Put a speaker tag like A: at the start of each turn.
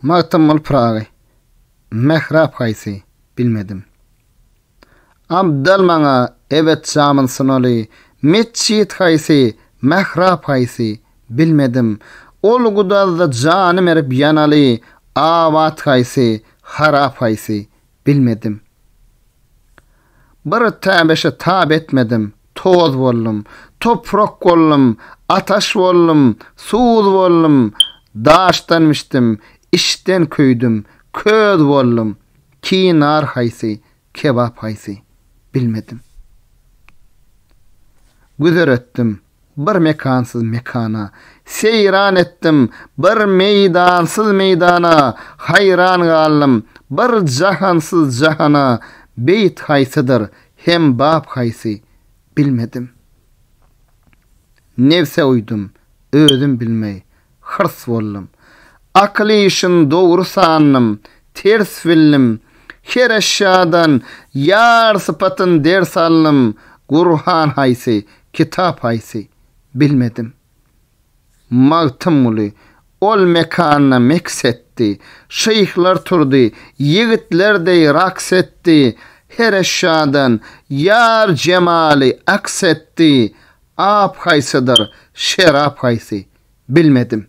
A: Magtymyl pragy. Mehrap haýsy bilmedim. Abdal maňa evet jamyn sunaly. Meçhit haýsy, mehrap haýsy bilmedim. Ol gudazda janym erip yanaly. Awat haýsy, harap haýsy bilmedim. Bir täbeşe tab etmedim. Toz boldum, toprak boldum, ataş boldum, suuz boldum, daştanmışdım, işten köydüm, köz boldum. Kinar haýsy, kebap haýsy bilmedim. Güzer etdim bir mekansız mekana, seyran etdim bir meydansız meydana, hayran galdym bir jahansız jahana, beyt haýsydyr hem bab haýsy bilmedim. Nefse uydum, özüm bilmey, hırs boldum. Akly işin dogry sanynym, ters bildim. Her eşyadan yar sıpatyn ders alnym, Gurhan haýsy, kitap haýsy bilmedim. Magtymly ol mekana meksetdi, şeyhler turdy, yigitler raks etdi. Her eşyadan yar cemali aksetdi. Ap haýsydyr, şerap haýsy bilmedim.